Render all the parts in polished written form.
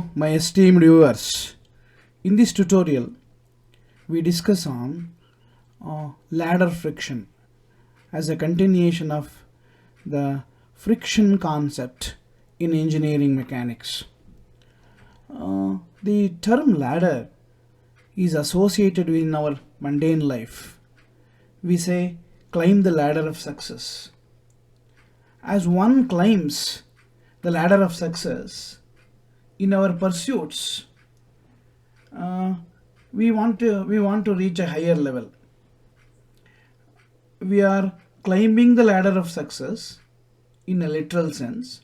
Hello, my esteemed viewers. In this tutorial, we discuss on ladder friction as a continuation of the friction concept in engineering mechanics. The term ladder is associated in our mundane life. We say, climb the ladder of success. As one climbs the ladder of success in our pursuits, we want to reach a higher level. We are climbing the ladder of success in a literal sense,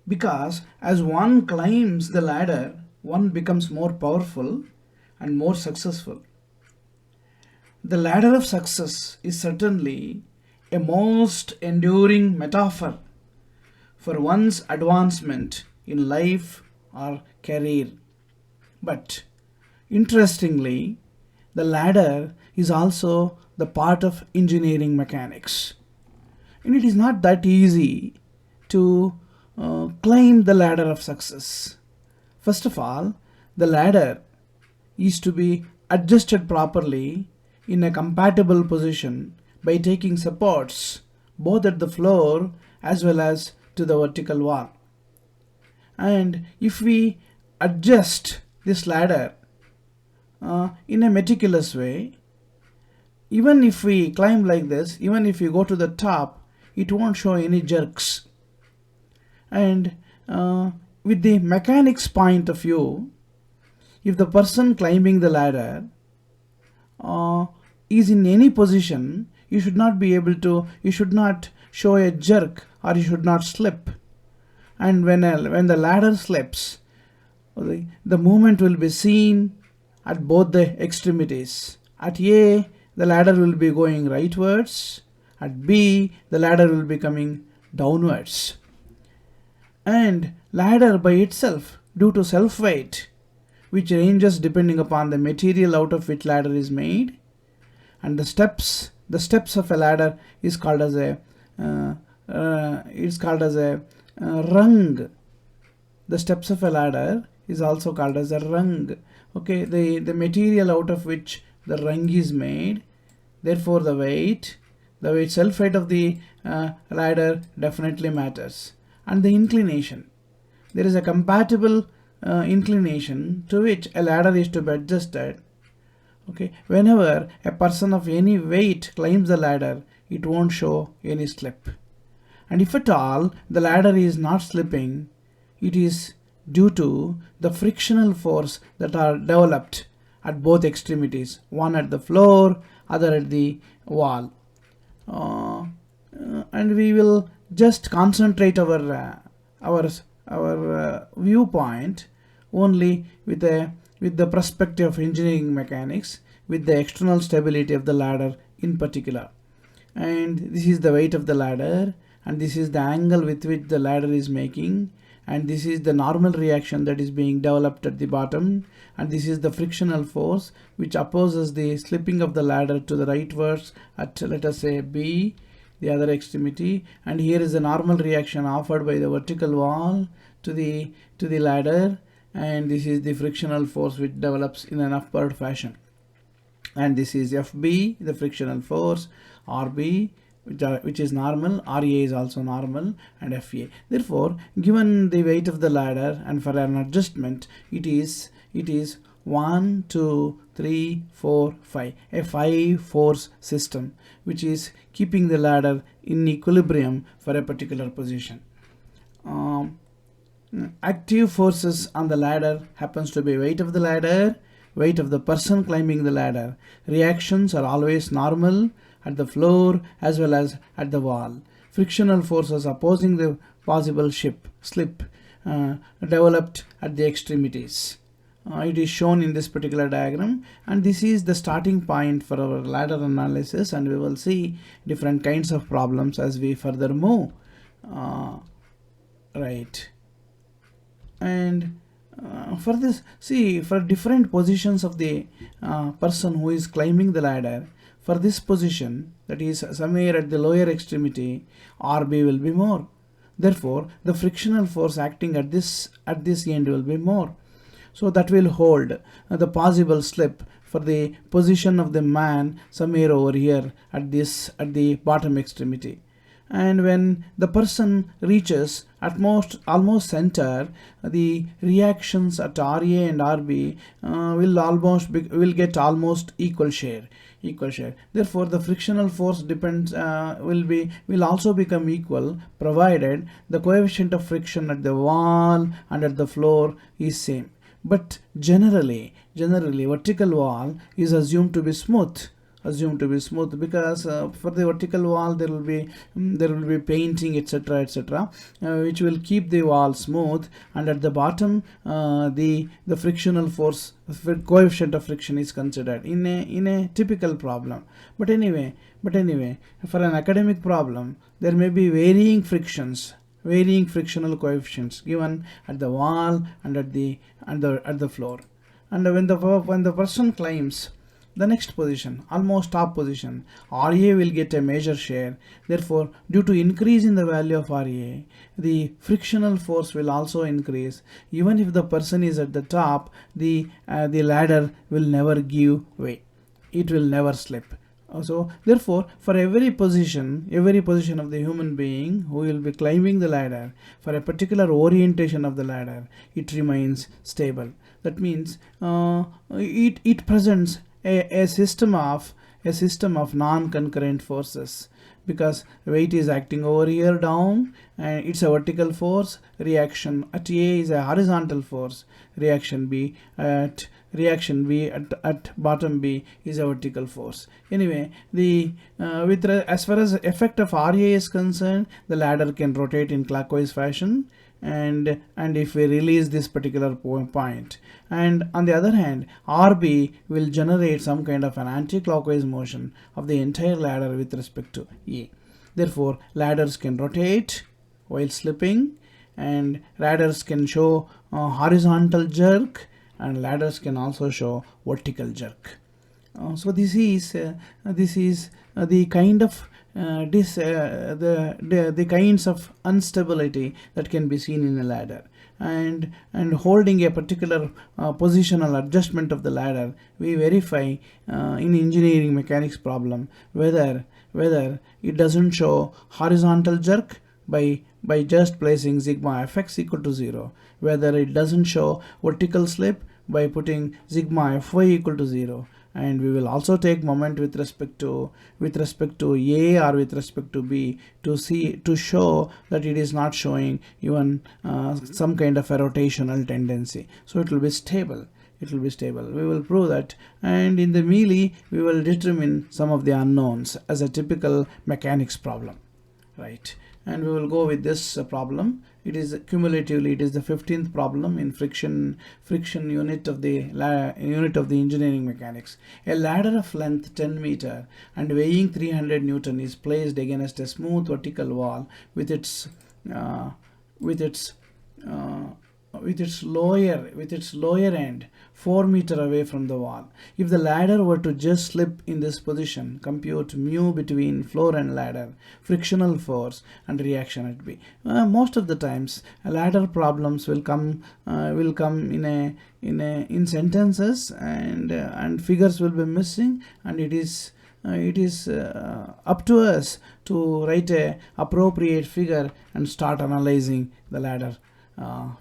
because as one climbs the ladder, one becomes more powerful and more successful. The ladder of success is certainly a most enduring metaphor for one's advancement in life or career. But interestingly, the ladder is also the part of engineering mechanics. And it is not that easy to climb the ladder of success. First of all, the ladder is to be adjusted properly in a compatible position by taking supports both at the floor as well as to the vertical wall. And if we adjust this ladder in a meticulous way, even if we climb like this, even if we go to the top, it won't show any jerks. And with the mechanics point of view, if the person climbing the ladder is in any position, you should not show a jerk, or you should not slip. And when the ladder slips, the movement will be seen at both the extremities. At A, the ladder will be going rightwards. At B, the ladder will be coming downwards. And ladder by itself, due to self-weight, which ranges depending upon the material out of which ladder is made, and the steps of a ladder is called as a rung. The steps of a ladder is also called as a rung. Okay, the material out of which the rung is made, therefore the self-weight of the ladder definitely matters. And the inclination, there is a compatible inclination to which a ladder is to be adjusted. Okay, whenever a person of any weight climbs the ladder, it won't show any slip. And if at all the ladder is not slipping, it is due to the frictional force that are developed at both extremities, one at the floor, other at the wall. And we will just concentrate our viewpoint only with the perspective of engineering mechanics, with the external stability of the ladder in particular. And this is the weight of the ladder, and this is the angle with which the ladder is making, and this is the normal reaction that is being developed at the bottom, and this is the frictional force which opposes the slipping of the ladder to the rightwards at, let us say, B, the other extremity. And here is the normal reaction offered by the vertical wall to the ladder, and this is the frictional force which develops in an upward fashion. And this is FB, the frictional force, RB, which is normal, RA is also normal, and FA. Therefore, given the weight of the ladder and for an adjustment, it is 1, 2, 3, 4, 5, a 5-force system which is keeping the ladder in equilibrium for a particular position. Active forces on the ladder happens to be weight of the ladder, weight of the person climbing the ladder. Reactions are always normal at the floor as well as at the wall. Frictional forces opposing the possible slip developed at the extremities. It is shown in this particular diagram, and this is the starting point for our ladder analysis, and we will see different kinds of problems as we further move. Right. And for this, see, for different positions of the person who is climbing the ladder, for this position, that is somewhere at the lower extremity, RB will be more. Therefore, the frictional force acting at this end will be more. So that will hold the possible slip for the position of the man somewhere over here at the bottom extremity. And when the person reaches at most almost center, the reactions at RA and RB will get almost equal share. Therefore, the frictional force depends will also become equal, provided the coefficient of friction at the wall and at the floor is same. But generally vertical wall is assumed to be smooth, because for the vertical wall there will be painting, etc., which will keep the wall smooth, and at the bottom the frictional force coefficient of friction is considered in a typical problem. But anyway, for an academic problem there may be varying frictional coefficients given at the wall and at the floor. And when the person climbs the next position, almost top position, RA will get a major share. Therefore, due to increase in the value of RA, the frictional force will also increase. Even if the person is at the top, the ladder will never give way. It will never slip. So therefore, for every position of the human being who will be climbing the ladder, for a particular orientation of the ladder, it remains stable. That means it presents a system of non-concurrent forces, because weight is acting over here down, and it's a vertical force. Reaction at A is a horizontal force. Reaction B at bottom B is a vertical force. Anyway, as far as effect of RA is concerned, the ladder can rotate in clockwise fashion, and if we release this particular point, and on the other hand, RB will generate some kind of an anti-clockwise motion of the entire ladder with respect to A. Therefore, ladders can rotate while slipping, and ladders can show horizontal jerk, and ladders can also show vertical jerk. So this is the kind of the kinds of instability that can be seen in a ladder. And holding a particular positional adjustment of the ladder, we verify in engineering mechanics problem whether it doesn't show horizontal jerk by just placing sigma fx equal to 0, whether it doesn't show vertical slip by putting sigma fy equal to 0. And we will also take moment with respect to A or with respect to B to show that it is not showing even some kind of a rotational tendency. So it will be stable. We will prove that, and in the melee we will determine some of the unknowns as a typical mechanics problem, right? And we will go with this problem. It is cumulatively it is the 15th problem in friction unit of the engineering mechanics. A ladder of length 10 meter and weighing 300 Newton is placed against a smooth vertical wall with its lower end 4 meter away from the wall. If the ladder were to just slip in this position, compute mu between floor and ladder, frictional force, and reaction at B. Most of the times, ladder problems will come in sentences, and figures will be missing, and it is up to us to write a appropriate figure and start analyzing the ladder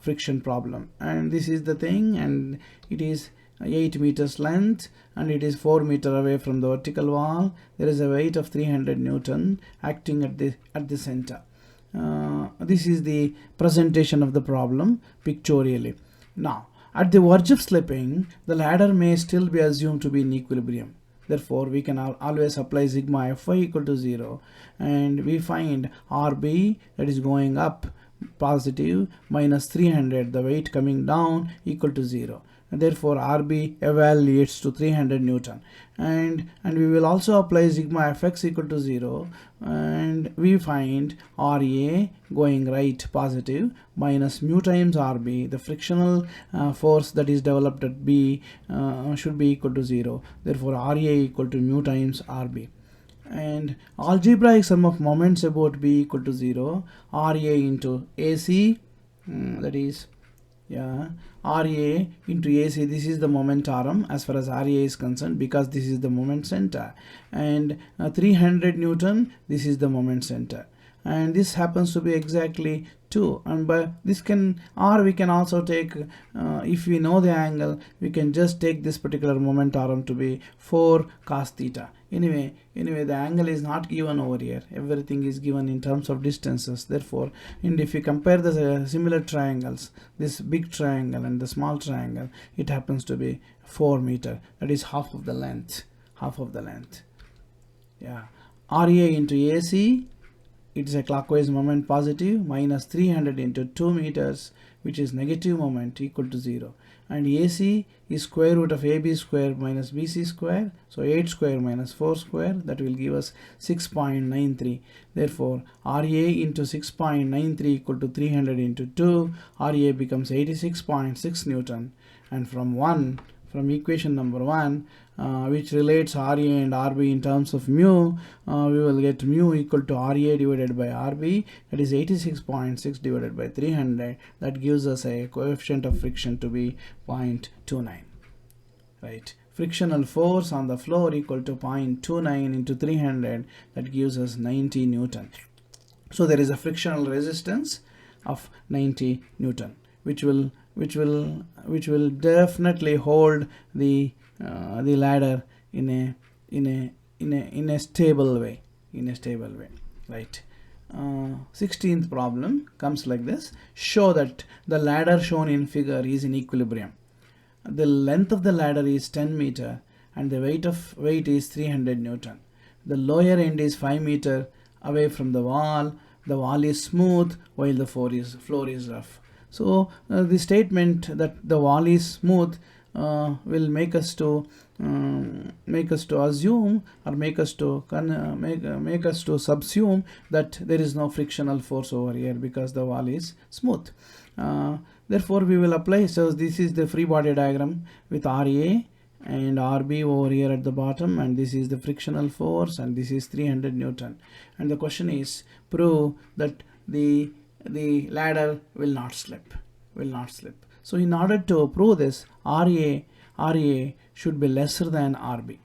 friction problem. And this is the thing, and it is 8 meters length, and it is 4 meter away from the vertical wall. There is a weight of 300 Newton acting at the center. This is the presentation of the problem pictorially. Now, at the verge of slipping, the ladder may still be assumed to be in equilibrium. Therefore, we can always apply sigma fy equal to 0, and we find RB, that is going up, positive, minus 300, the weight coming down, equal to 0. And therefore, RB evaluates to 300 Newton. And we will also apply sigma fx equal to 0, and we find RA going right, positive, minus mu times RB, the frictional force that is developed at B should be equal to 0. Therefore, RA equal to mu times RB. and algebraic sum of moments about B equal to 0, RA into AC, that is, yeah, RA into AC, this is the momentum as far as RA is concerned, because this is the moment center, and 300 Newton, this is the moment center, and this happens to be exactly 2, and by this can, or we can also take, if we know the angle, we can just take this particular momentum to be 4 cos theta. Anyway, the angle is not given over here, everything is given in terms of distances. Therefore, and if you compare the similar triangles, this big triangle and the small triangle, it happens to be 4 meter, that is half of the length, yeah. RA into AC, it is a clockwise moment positive, minus 300 into 2 meters, which is negative moment, equal to 0, and AC is square root of AB square minus BC square, so 8 square minus 4 square, that will give us 6.93. Therefore, RA into 6.93 equal to 300 into 2, RA becomes 86.6 Newton, and from equation number 1, which relates RA and RB in terms of mu, we will get mu equal to RA divided by RB, that is 86.6 divided by 300, that gives us a coefficient of friction to be 0.29, right? Frictional force on the floor equal to 0.29 into 300, that gives us 90 Newton. So there is a frictional resistance of 90 Newton, which will definitely hold the ladder in a stable way, right? 16th problem comes like this: show that the ladder shown in figure is in equilibrium. The length of the ladder is 10 meter and the weight is 300 Newton. The lower end is 5 meter away from the wall. The wall is smooth while the floor is rough. So the statement that the wall is smooth will make us to assume, or make us to subsume that there is no frictional force over here because the wall is smooth. Therefore, we will apply. So this is the free body diagram with RA and RB over here at the bottom, and this is the frictional force, and this is 300 Newton. And the question is, prove that the ladder will not slip. So in order to prove this, RA should be lesser than RB.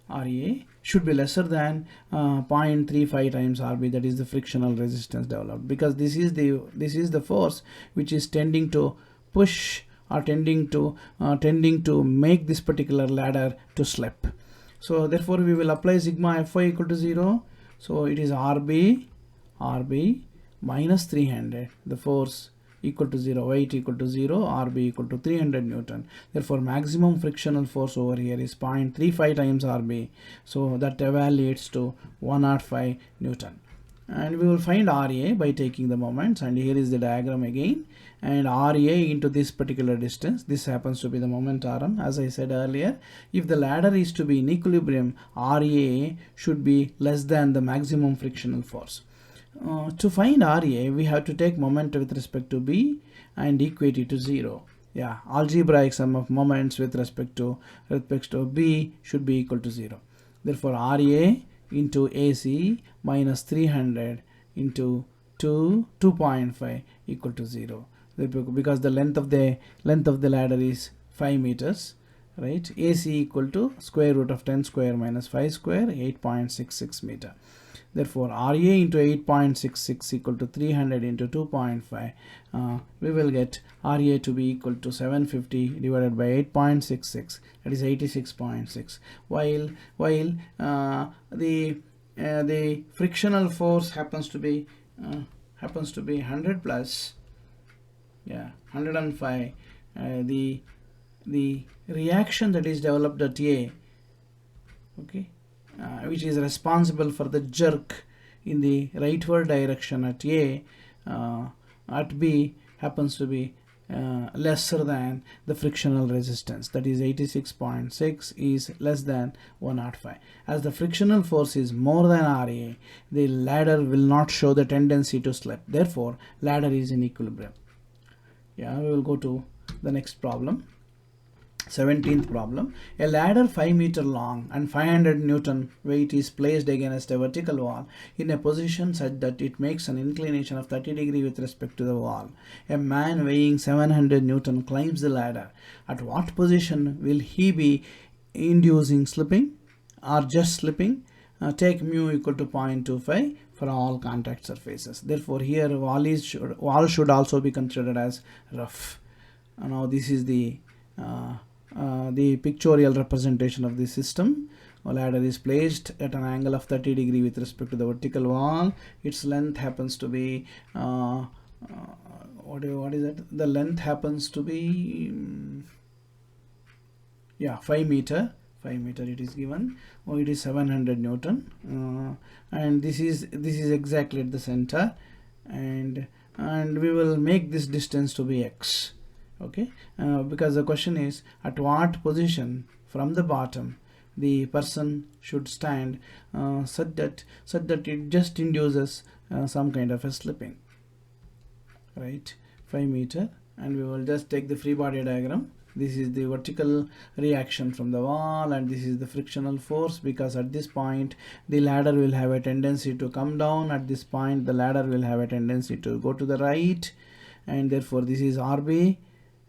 RA should be lesser than 0.35 times RB, that is the frictional resistance developed, because this is the force which is tending to push, or tending to make this particular ladder to slip. So therefore we will apply sigma Fy equal to 0. So it is RB minus 300, the force equal to 0, weight equal to 0, RB equal to 300 Newton. Therefore maximum frictional force over here is 0.35 times RB, so that evaluates to 105 Newton. And we will find RA by taking the moments, and here is the diagram again, and RA into this particular distance, this happens to be the moment arm. As I said earlier, if the ladder is to be in equilibrium, RA should be less than the maximum frictional force. To find RA, we have to take moment with respect to B and equate it to 0. Yeah, algebraic sum of moments with respect to B should be equal to 0. Therefore, RA into AC minus 300 into 2.5 equal to 0. Because the length of the ladder is 5 meters, right? AC equal to square root of 10 square minus 5 square, 8.66 meter. Therefore, RA into 8.66 equal to 300 into 2.5. We will get RA to be equal to 750 divided by 8.66, that is 86.6. While the frictional force happens to be 100 plus, yeah, 105. The reaction that is developed at A, okay, which is responsible for the jerk in the rightward direction at A, at B happens to be lesser than the frictional resistance, that is 86.6 is less than 105. As the frictional force is more than RA, the ladder will not show the tendency to slip. Therefore, ladder is in equilibrium. Yeah, we will go to the next problem. 17th problem. A ladder 5 meter long and 500 Newton weight is placed against a vertical wall in a position such that it makes an inclination of 30 degree with respect to the wall. A man weighing 700 Newton climbs the ladder. At what position will he be inducing slipping or just slipping? Take mu equal to 0.25 for all contact surfaces. Therefore, here wall should also be considered as rough. Now this is the pictorial representation of the system. A ladder is placed at an angle of 30 degree with respect to the vertical wall. Its length happens to be what is it? The length happens to be 5 meter. 5 meter it is given. It is 700 Newton, and this is exactly at the center, and we will make this distance to be x. Okay, because the question is at what position from the bottom the person should stand such that it just induces some kind of a slipping, right? 5 meter, and we will just take the free body diagram. This is the vertical reaction from the wall, and this is the frictional force, because at this point the ladder will have a tendency to come down. At this point the ladder will have a tendency to go to the right, and therefore this is RB,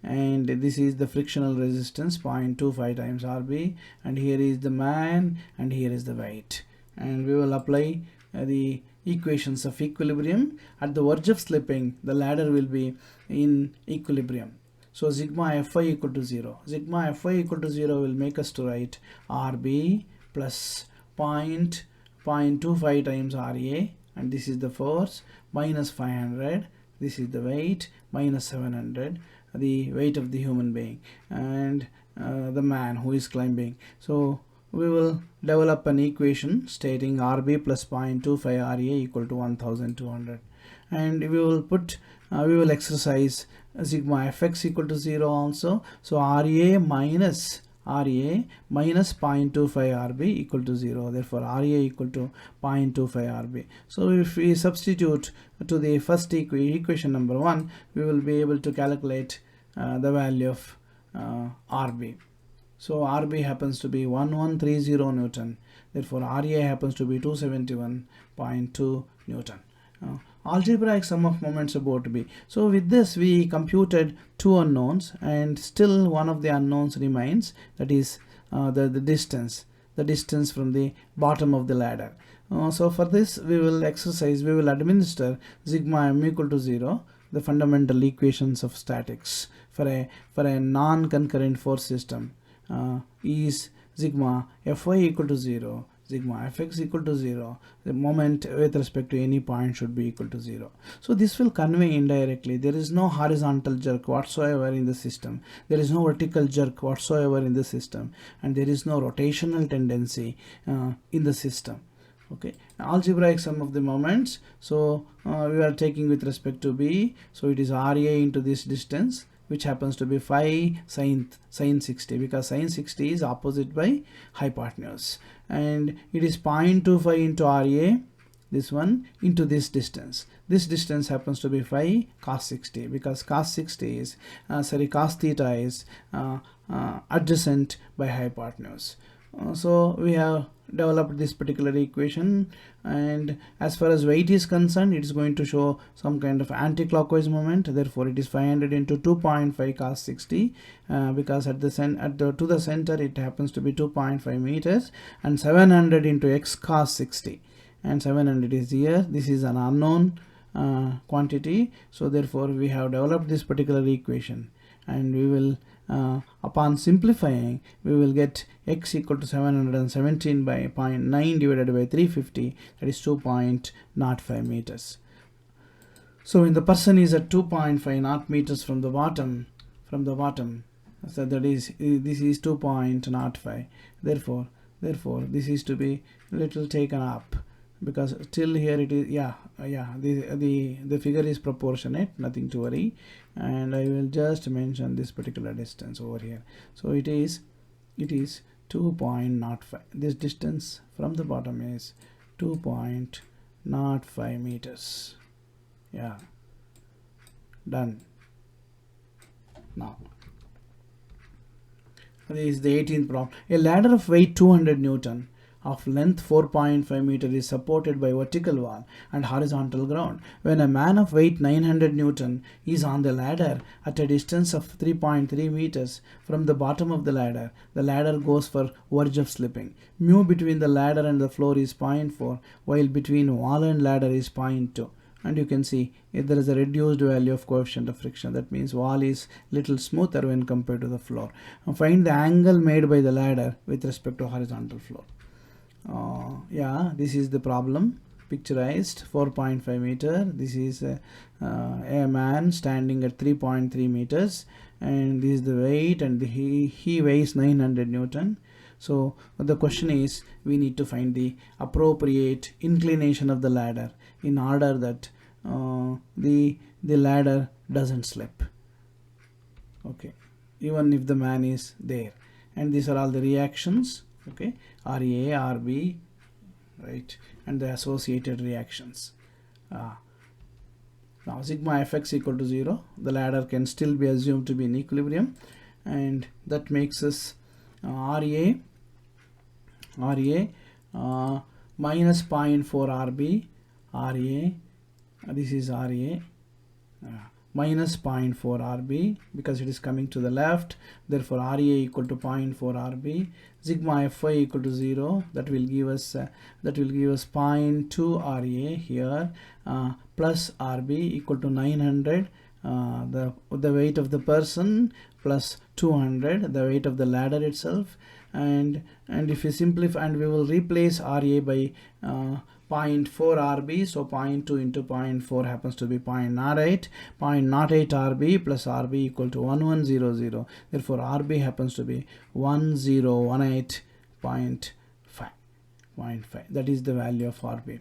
and this is the frictional resistance 0.25 times RB, and here is the man, and here is the weight, and we will apply the equations of equilibrium. At the verge of slipping, the ladder will be in equilibrium. So sigma Fy equal to 0. Sigma Fy equal to 0 will make us to write RB plus 0.25 times RA, and this is the force, minus 500, this is the weight, minus 700, the weight of the human being, and the man who is climbing. So we will develop an equation stating RB plus 0.25 RA equal to 1200, and we will put we will exercise sigma fx equal to 0 also. So RA minus 0.25 RB equal to 0. Therefore RA equal to 0.25 RB. So if we substitute to the first equation number 1, we will be able to calculate the value of RB. So RB happens to be 1130 Newton. Therefore RA happens to be 271.2 Newton. Algebraic sum of moments about B. So with this we computed 2 unknowns, and still one of the unknowns remains, that is the distance from the bottom of the ladder. So for this we will administer sigma m equal to 0, the fundamental equations of statics for a non-concurrent force system is sigma Fy equal to 0, sigma fx equal to 0, the moment with respect to any point should be equal to 0. So this will convey indirectly there is no horizontal jerk whatsoever in the system, there is no vertical jerk whatsoever in the system, and there is no rotational tendency in the system. Okay, algebraic sum of the moments. So we are taking with respect to B, so it is RA into this distance, which happens to be 5 sin 60, because sin 60 is opposite by hypotenuse, and it is 0.25 into RA, this one, into this distance. This distance happens to be 5 cos 60, because cos 60 is cos theta is adjacent by hypotenuse. So we have developed this particular equation, and as far as weight is concerned, it is going to show some kind of anti-clockwise moment. Therefore it is 500 into 2.5 cos 60, because to the center it happens to be 2.5 meters, and 700 into x cos 60, and 700 is here. This is an unknown quantity, so therefore we have developed this particular equation, and we will upon simplifying we will get x equal to 717 by 0.9 divided by 350, that is 2.05 meters. So when the person is at 2.5 meters from the bottom, so that is, this is 2.05. Therefore this is to be little taken up, because still here it is, the figure is proportionate, nothing to worry, and I will just mention this particular distance over here. So it is 2.05. this distance from the bottom is 2.05 meters. Yeah, done. Now This is the 18th problem. A ladder of weight 200 Newton of length 4.5 meter is supported by vertical wall and horizontal ground. When a man of weight 900 Newton is on the ladder at a distance of 3.3 meters from the bottom of the ladder goes for verge of slipping. Mu between the ladder and the floor is 0.4, while between wall and ladder is 0.2. And you can see if there is a reduced value of coefficient of friction. That means wall is little smoother when compared to the floor. And find the angle made by the ladder with respect to horizontal floor. Yeah, this is the problem picturized. 4.5 meter. This is a man standing at 3.3 meters, and this is the weight, and he weighs 900 Newton. So the question is, we need to find the appropriate inclination of the ladder in order that the ladder doesn't slip. Okay, even if the man is there. And these are all the reactions. Okay, RA, RB, right, and the associated reactions. Now sigma fx equal to 0. The ladder can still be assumed to be in equilibrium, and that makes us RA minus 0.4 RB, this is RA minus 0.4 RB, because it is coming to the left, therefore RA equal to 0.4 RB. Sigma Fy equal to 0, that will give us 0.2 RA here, plus RB equal to 900, the weight of the person, plus 200, the weight of the ladder itself. And if you simplify, and we will replace RA by 0.4 RB, so 0.2 into 0.4 happens to be 0.08. 0.08 RB plus RB equal to 1100. Therefore RB happens to be 1018.5. That is the value of RB,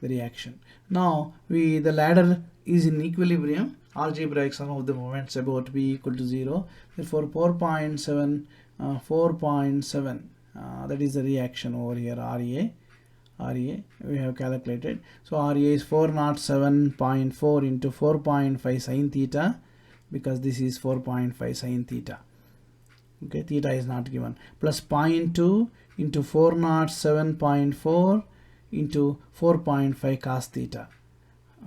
the reaction. Now the ladder is in equilibrium. Algebraic sum of the moments about B equal to 0. Therefore 4.7, that is the reaction over here. RA we have calculated. So RA is 407.4 into 4.5 sin theta, because this is 4.5 sin theta. Okay, theta is not given. Plus 0.2 into 407.4 into 4.5 cos theta.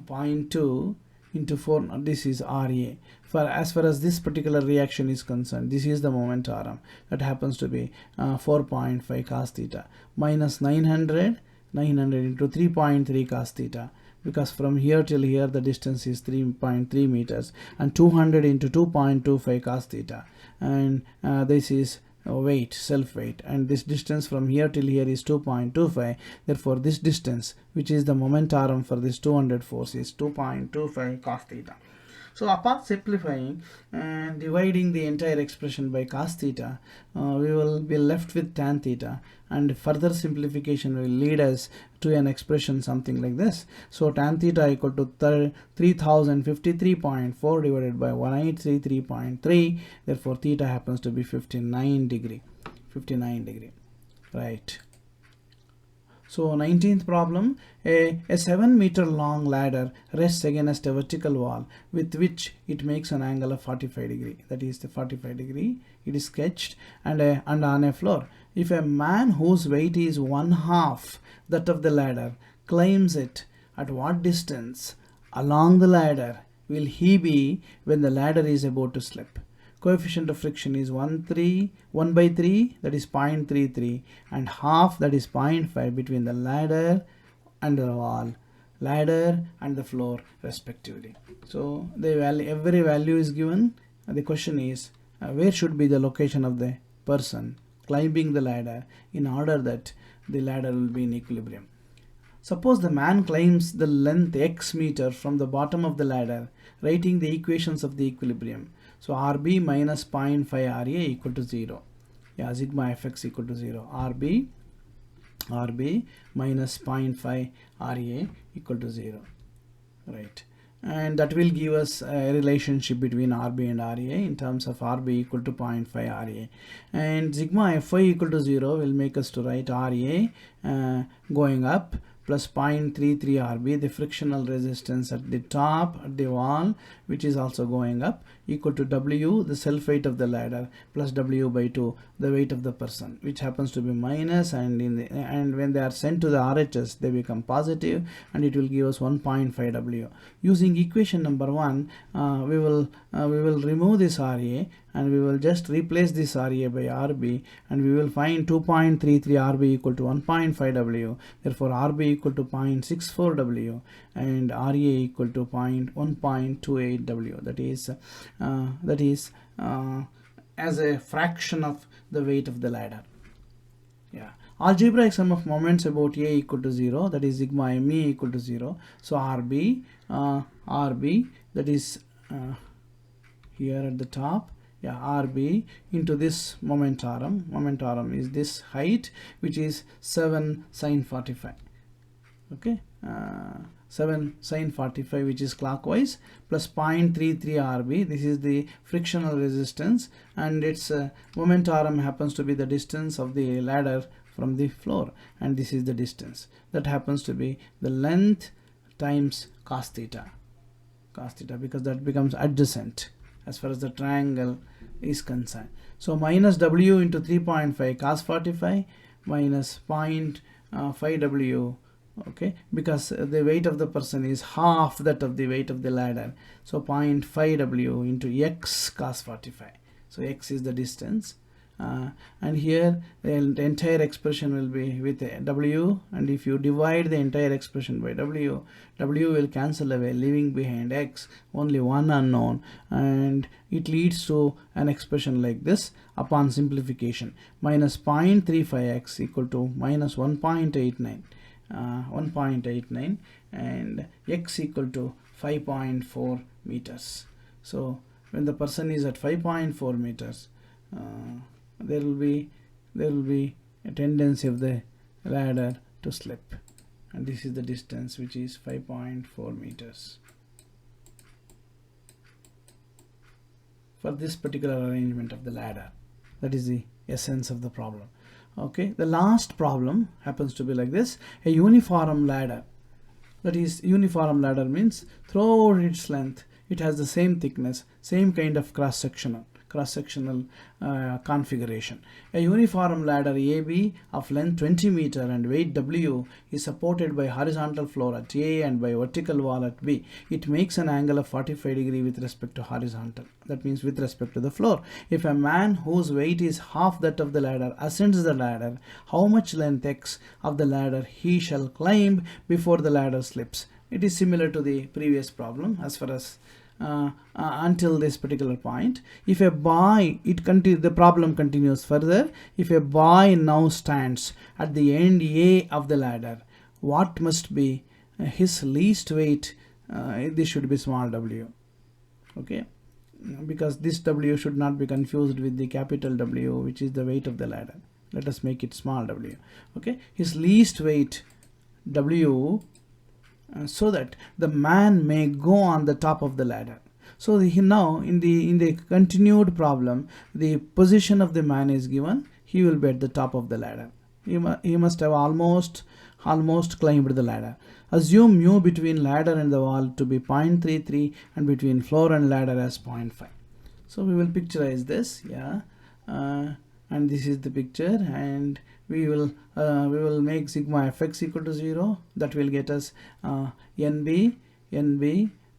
0.2 into 4, this is RA. As far as this particular reaction is concerned, this is the moment arm, that happens to be 4.5 cos theta, minus 900 into 3.3 cos theta, because from here till here the distance is 3.3 meters, and 200 into 2.25 cos theta, and this is weight, self weight, and this distance from here till here is 2.25. Therefore this distance, which is the moment arm for this 200 force, is 2.25 cos theta. So upon simplifying and dividing the entire expression by cos theta, we will be left with tan theta, and further simplification will lead us to an expression something like this. So tan theta equal to 3053.4 divided by 1833.3. Therefore theta happens to be 59 degree. Right. So 19th problem, a 7 meter long ladder rests against a vertical wall with which it makes an angle of 45 degree. That is the 45 degree. It is sketched and on a floor. If a man whose weight is 1/2 that of the ladder climbs it, at what distance along the ladder will he be when the ladder is about to slip? Coefficient of friction is 1 by 3, that is 0.33, and half, that is 0.5, between the ladder and the wall, ladder and the floor respectively. So the value, every value is given. The question is where should be the location of the person climbing the ladder in order that the ladder will be in equilibrium. Suppose the man climbs the length x meter from the bottom of the ladder, writing the equations of the equilibrium. So RB minus 0.5 RA equal to 0. Yeah, sigma fx equal to 0. RB minus 0.5 RA equal to 0. Right. And that will give us a relationship between RB and RA in terms of RB equal to 0.5 RA. And sigma Fy equal to 0 will make us to write RA going up plus 0.33 RB, the frictional resistance at the top, at the wall, which is also going up, equal to W, the self weight of the ladder, plus W by 2, the weight of the person, which happens to be minus, and when they are sent to the RHS, they become positive, and it will give us 1.5 W. Using equation number 1, we will remove this RA, and we will just replace this RA by RB, and we will find 2.33 RB equal to 1.5 W. Therefore, RB equal to 0.64 W, and RA equal to 1.28 W. That is as a fraction of the weight of the ladder. Yeah. Algebraic sum of moments about A equal to 0, that is sigma ME equal to 0. So RB that is here at the top, yeah, RB into this momentarum is this height, which is 7 sin 45. Okay, 7 sin 45, which is clockwise, plus 0.33 RB. This is the frictional resistance, and its momentarum happens to be the distance of the ladder from the floor, and this is the distance. That happens to be the length times cos theta, because that becomes adjacent as far as the triangle is concerned. So minus W into 3.5 cos 45 minus 0.5 W, okay, because the weight of the person is half that of the weight of the ladder. So 0.5 W into X cos 45. So X is the distance. And here the entire expression will be with W, and if you divide the entire expression by W, W will cancel away, leaving behind X, only one unknown, and it leads to an expression like this upon simplification: minus 0.35X equal to minus 1.89, and X equal to 5.4 meters. So when the person is at 5.4 meters, there will be a tendency of the ladder to slip, and this is the distance, which is 5.4 meters for this particular arrangement of the ladder. That is the essence of the problem. Okay, the last problem happens to be like this: a uniform ladder. That is, uniform ladder means throughout its length it has the same thickness, same kind of cross-sectional configuration. A uniform ladder AB of length 20 meter and weight W is supported by horizontal floor at A and by vertical wall at B. It makes an angle of 45 degree with respect to horizontal. That means with respect to the floor. If a man whose weight is half that of the ladder ascends the ladder, how much length X of the ladder he shall climb before the ladder slips? It is similar to the previous problem as far as until this particular point. If a boy, the problem continues further. If a boy now stands at the end A of the ladder, what must be his least weight? This should be small w. Okay, because this W should not be confused with the capital W, which is the weight of the ladder. Let us make it small w. Okay, his least weight W, so that the man may go on the top of the ladder. So now in the continued problem, the position of the man is given. He will be at the top of the ladder. He must have almost climbed the ladder. Assume mu between ladder and the wall to be 0.33 and between floor and ladder as 0.5. So we will picturize this, yeah, and this is the picture, and we will make sigma fx equal to 0. That will get us NB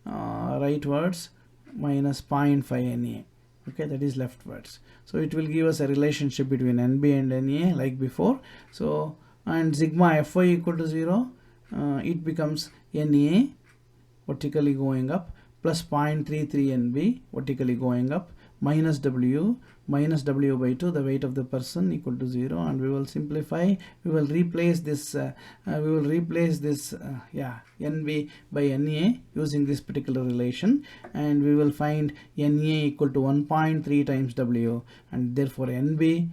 rightwards minus 0.5 NA. Okay, that is leftwards. So it will give us a relationship between NB and NA like before. So, and sigma Fy equal to 0, it becomes NA vertically going up plus 0.33 NB vertically going up minus W by 2, the weight of the person, equal to 0, and we will simplify. We will replace this NB by NA using this particular relation, and we will find NA equal to 1.3 times W, and therefore NB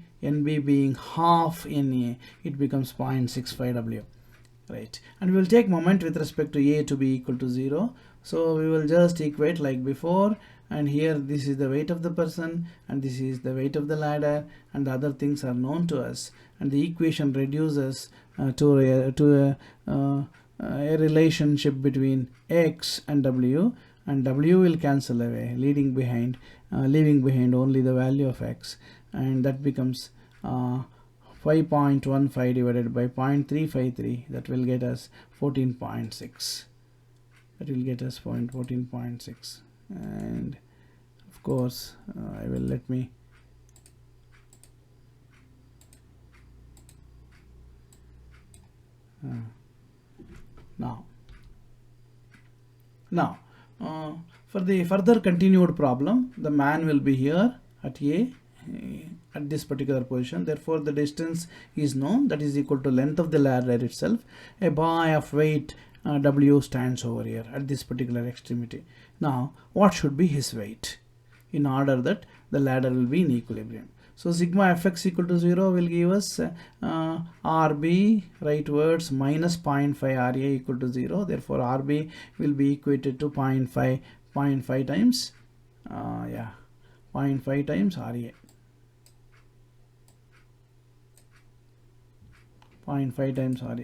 being half NA, it becomes 0.65 W. Right, and we will take moment with respect to A to be equal to 0. So we will just equate like before, and here this is the weight of the person and this is the weight of the ladder, and the other things are known to us, and the equation reduces to a relationship between x and w, and w will cancel away, leaving behind only the value of x, and that becomes 5.15 divided by 0.353, that will get us 14.6. That will get us 14.6, and of course I will let me now for the further continued problem, the man will be here at A at this particular position. Therefore the distance is known, that is equal to length of the ladder itself. A boy of weight W stands over here at this particular extremity. Now what should be his weight in order that the ladder will be in equilibrium? So sigma fx equal to 0 will give us RB rightwards minus 0.5 RA equal to 0. Therefore RB will be equated to 0.5 times 0.5 times RA. 0.5 times RA.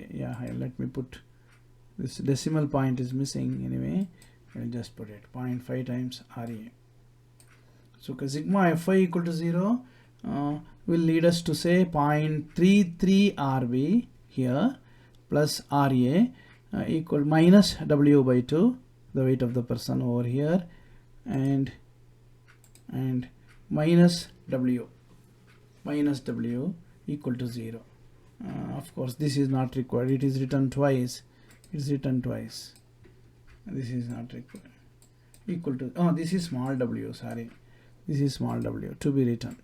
Let me put this decimal point is missing anyway. I'll just put it 0.5 times RA. So sigma Fy equal to 0 will lead us to say 0.33 RB here plus RA equal minus W by 2, the weight of the person over here, and minus W equal to 0. Of course this is not required, it is written twice. This is not required. Equal to, this is small w, sorry, this is small w, to be written.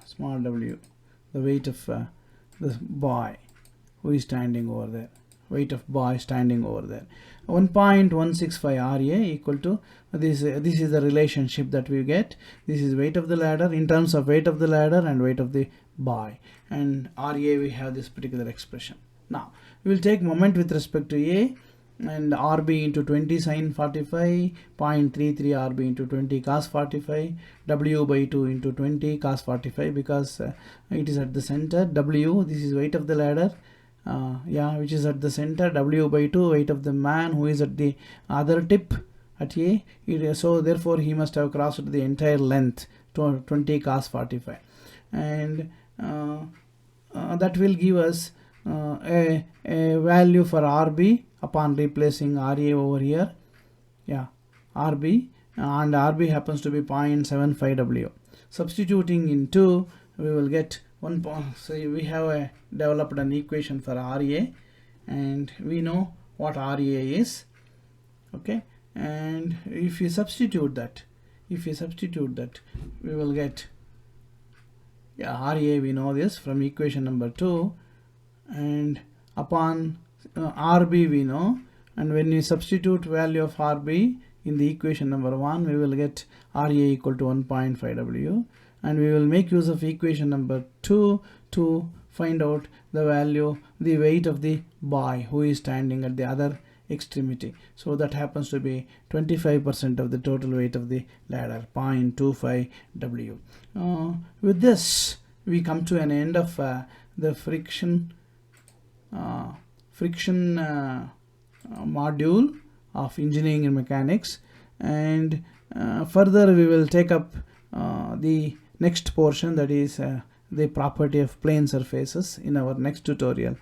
Small w, the weight of the boy who is standing over there, 1.165 RA equal to this is the relationship that we get. This is weight of the ladder in terms of weight of the ladder and weight of the boy, and RA we have this particular expression. Now we will take moment with respect to A, and RB into 20 sin 45, 0.33 RB into 20 cos 45, W by 2 into 20 cos 45, because it is at the center. W, this is weight of the ladder, which is at the center. W by 2, weight of the man who is at the other tip at A. So therefore he must have crossed the entire length to 20 cos 45, and that will give us a value for RB upon replacing RA over here. RB, and RB happens to be 0.75 W. Substituting in 2, we will get 1. So we have developed an equation for RA, and we know what RA is. Okay, and if you substitute that, we will get RA, we know this from equation number 2, and upon RB we know, and when we substitute value of RB in the equation number 1, we will get RA equal to 1.5 W, and we will make use of equation number 2 to find out the value, the weight of the boy who is standing at the other extremity. So that happens to be 25% of the total weight of the ladder, 0.25 W. With this we come to an end of the friction module of engineering and mechanics, and further we will take up the next portion, that is the property of plane surfaces, in our next tutorial.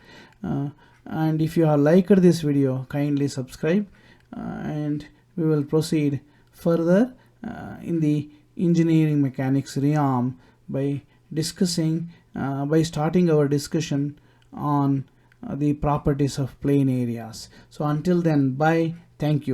And if you have liked this video, kindly subscribe, and we will proceed further in the engineering mechanics realm by starting our discussion on the properties of plane areas. So until then, bye, thank you.